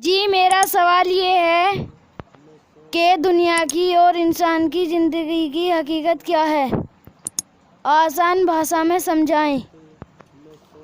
جی میرا سوال یہ ہے کہ دنیا کی اور انسان کی زندگی کی حقیقت کیا ہے؟ آسان بھاشا میں سمجھائیں۔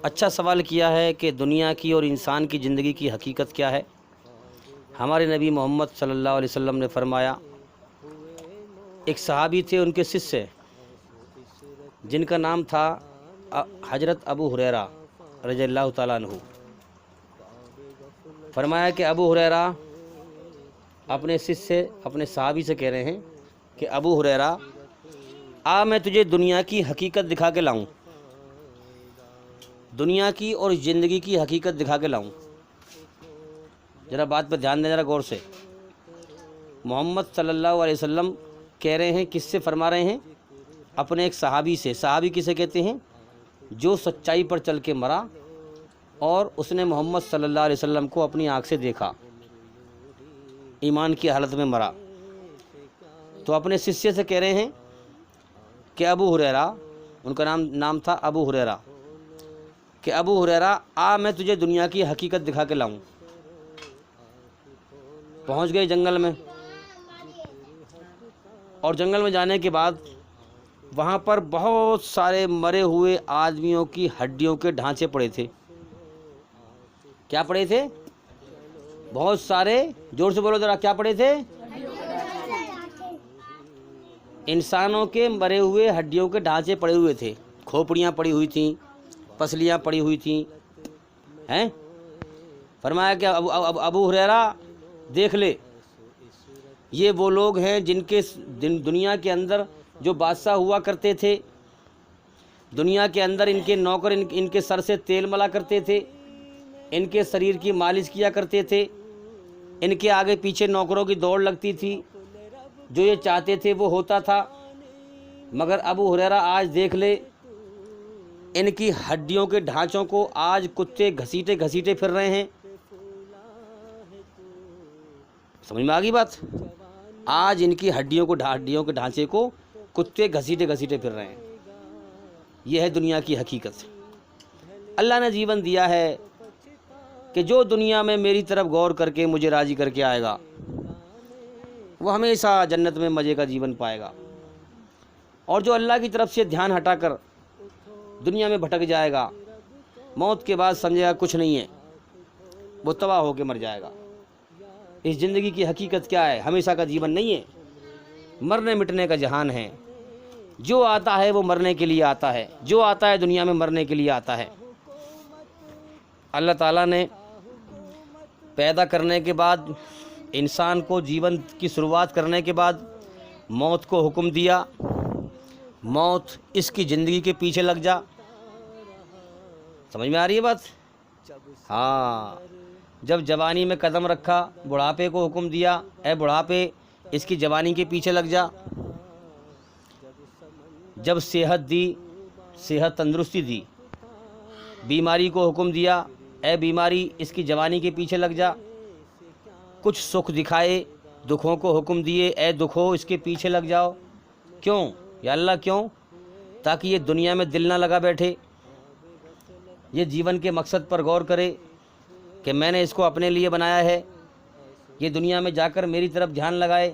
اچھا سوال کیا ہے کہ دنیا کی اور انسان کی زندگی کی حقیقت کیا ہے۔ ہمارے نبی محمد صلی اللہ علیہ وسلم نے فرمایا، ایک صحابی تھے، ان کے شیشیہ جن کا نام تھا حضرت ابو ہریرہ رضی اللہ تعالیٰ عنہ۔ فرمایا کہ ابو ہریرہ اپنے شیشیہ اپنے صحابی سے کہہ رہے ہیں کہ ابو ہریرہ آ میں تجھے دنیا کی حقیقت دکھا کے لاؤں، دنیا کی اور زندگی کی حقیقت دکھا کے لاؤں۔ ذرا بات پہ دھیان دیں، ذرا غور سے۔ محمد صلی اللہ علیہ وسلم کہہ رہے ہیں، کس سے فرما رہے ہیں؟ اپنے ایک صحابی سے۔ صحابی کسے کہتے ہیں؟ جو سچائی پر چل کے مرا اور اس نے محمد صلی اللہ علیہ وسلم کو اپنی آنکھ سے دیکھا، ایمان کی حالت میں مرا۔ تو اپنے شیشیہ سے کہہ رہے ہیں کہ ابو ہریرہ، ان کا نام تھا ابو ہریرہ، کہ ابو ہریرہ آ میں تجھے دنیا کی حقیقت دکھا کے لاؤں۔ پہنچ گئے جنگل میں، اور جنگل میں جانے کے بعد وہاں پر بہت سارے مرے ہوئے آدمیوں کی ہڈیوں کے ڈھانچے پڑے تھے۔ کیا پڑے تھے؟ بہت سارے، زور سے بولو ذرا، کیا پڑے تھے؟ انسانوں کے مرے ہوئے ہڈیوں کے ڈھانچے پڑے ہوئے تھے، کھوپڑیاں پڑی ہوئی تھیں، پسلیاں پڑی ہوئی تھیں ہیں۔ فرمایا کہ ابو ہریرہ دیکھ لے، یہ وہ لوگ ہیں جن کے دنیا کے اندر جو بادشاہ ہوا کرتے تھے، دنیا کے اندر ان کے نوکر ان کے سر سے تیل ملا کرتے تھے، ان کے شریر کی مالش کیا کرتے تھے، ان کے آگے پیچھے نوکروں کی دوڑ لگتی تھی، جو یہ چاہتے تھے وہ ہوتا تھا۔ مگر ابو ہریرہ آج دیکھ لے، ان کی ہڈیوں کے ڈھانچوں کو آج کتے گھسیٹے گھسیٹے پھر رہے ہیں۔ سمجھ میں آ گئی بات؟ آج ان کی ہڈیوں کے ڈھانچے کو کتے گھسیٹے گھسیٹے پھر رہے ہیں۔ یہ ہے دنیا کی حقیقت۔ اللہ نے جیون دیا ہے کہ جو دنیا میں میری طرف غور کر کے مجھے راضی کر کے آئے گا، وہ ہمیشہ جنت میں مزے کا جیون پائے گا، اور جو اللہ کی طرف سے دھیان ہٹا کر دنیا میں بھٹک جائے گا، موت کے بعد سمجھے گا کچھ نہیں ہے، وہ تباہ ہو کے مر جائے گا۔ اس زندگی کی حقیقت کیا ہے؟ ہمیشہ کا جیون نہیں ہے، مرنے مٹنے کا جہان ہے۔ جو آتا ہے وہ مرنے کے لیے آتا ہے، جو آتا ہے دنیا میں مرنے کے لیے آتا ہے۔ اللہ تعالیٰ نے پیدا کرنے کے بعد، انسان کو جیون کی شروعات کرنے کے بعد موت کو حکم دیا، موت اس کی زندگی کے پیچھے لگ جا۔ سمجھ میں آ رہی ہے بات؟ ہاں، جب جوانی میں قدم رکھا، بڑھاپے کو حکم دیا، اے بڑھاپے اس کی جوانی کے پیچھے لگ جا۔ جب صحت دی، صحت تندرستی دی، بیماری کو حکم دیا، اے بیماری اس کی جوانی کے پیچھے لگ جا۔ کچھ سکھ دکھائے، دکھوں کو حکم دیے، اے دکھوں اس کے پیچھے لگ جاؤ۔ کیوں یا اللہ کیوں؟ تاکہ یہ دنیا میں دل نہ لگا بیٹھے، یہ جیون کے مقصد پر غور کرے کہ میں نے اس کو اپنے لیے بنایا ہے، یہ دنیا میں جا کر میری طرف دھیان لگائے۔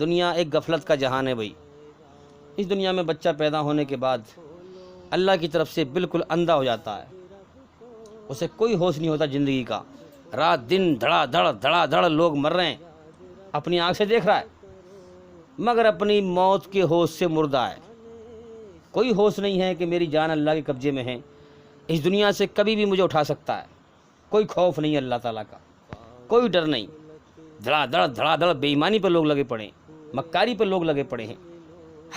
دنیا ایک غفلت کا جہان ہے بھائی۔ اس دنیا میں بچہ پیدا ہونے کے بعد اللہ کی طرف سے بالکل اندھا ہو جاتا ہے، اسے کوئی ہوش نہیں ہوتا زندگی کا۔ رات دن دھڑا دھڑ لوگ مر رہے ہیں، اپنی آنکھ سے دیکھ رہا ہے، مگر اپنی موت کے ہوش سے مردہ ہے۔ کوئی ہوش نہیں ہے کہ میری جان اللہ کے قبضے میں ہے، اس دنیا سے کبھی بھی مجھے اٹھا سکتا ہے۔ کوئی خوف نہیں اللہ تعالیٰ کا، کوئی ڈر نہیں۔ دھڑا دھڑ بے ایمانی پہ لوگ لگے پڑے ہیں، مکاری پہ لوگ لگے پڑے ہیں،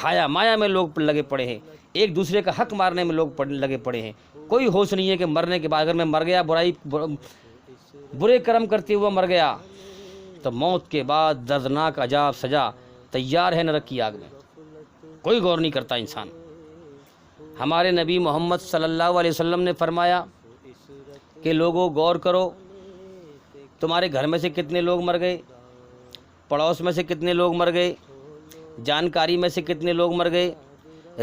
حیا مایا میں لوگ لگے پڑے ہیں، ایک دوسرے کا حق مارنے میں لوگ لگے پڑے ہیں۔ کوئی ہوش نہیں ہے کہ مرنے کے بعد اگر میں مر گیا، برے کرم کرتے ہوا مر گیا، تو موت کے بعد دردناک عذاب سزا تیار ہے نرک کی آگ میں۔ کوئی غور نہیں کرتا انسان۔ ہمارے نبی محمد صلی اللہ علیہ وسلم نے فرمایا کہ لوگوں غور کرو، تمہارے گھر میں سے کتنے لوگ مر گئے، پڑوس میں سے کتنے لوگ مر گئے، جانکاری میں سے کتنے لوگ مر گئے،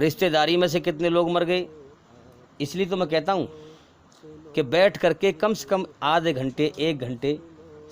رشتہ داری میں سے کتنے لوگ مر گئے۔ اس لیے تو میں کہتا ہوں کہ بیٹھ کر کے کم سے کم آدھے گھنٹے 1 گھنٹے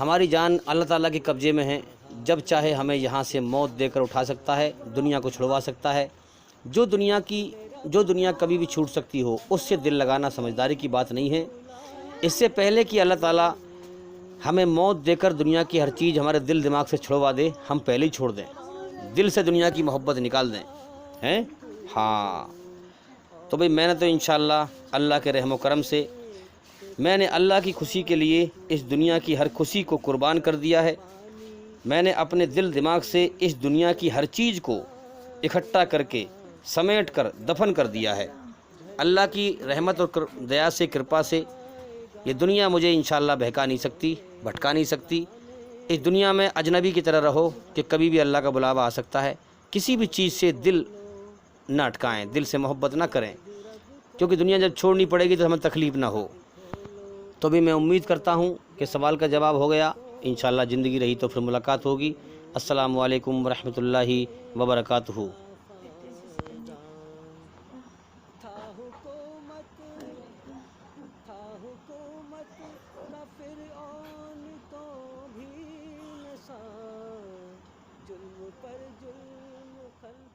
ہماری جان اللہ تعالیٰ کے قبضے میں ہے، جب چاہے ہمیں یہاں سے موت دے کر اٹھا سکتا ہے، دنیا کو چھڑوا سکتا ہے۔ جو دنیا کبھی بھی چھوٹ سکتی ہو، اس سے دل لگانا سمجھداری کی بات نہیں ہے۔ اس سے پہلے کہ اللہ تعالیٰ ہمیں موت دے کر دنیا کی ہر چیز ہمارے دل دماغ سے چھڑوا دے، ہم پہلے ہی چھوڑ دیں، دل سے دنیا کی محبت نکال دیں، ہیں؟ ہاں، تو بھئی میں نے تو انشاءاللہ اللہ کے رحم و کرم سے میں نے اللہ کی خوشی کے لیے اس دنیا کی ہر خوشی کو قربان کر دیا ہے۔ میں نے اپنے دل دماغ سے اس دنیا کی ہر چیز کو اکٹھا کر کے سمیٹ کر دفن کر دیا ہے۔ اللہ کی رحمت اور دیا سے، کرپا سے یہ دنیا مجھے انشاءاللہ بہکا نہیں سکتی، بھٹکا نہیں سکتی۔ اس دنیا میں اجنبی کی طرح رہو کہ کبھی بھی اللہ کا بلاوا آ سکتا ہے۔ کسی بھی چیز سے دل نہ اٹکائیں، دل سے محبت نہ کریں، کیونکہ دنیا جب چھوڑنی پڑے گی تو ہمیں تکلیف نہ ہو۔ تو بھی میں امید کرتا ہوں کہ سوال کا جواب ہو گیا۔ انشاءاللہ زندگی رہی تو پھر ملاقات ہوگی۔ السلام علیکم ورحمۃ اللہ وبرکاتہ۔ حکومت کا فرعون تو بھی نہ سا، ظلم پر ظلم خلق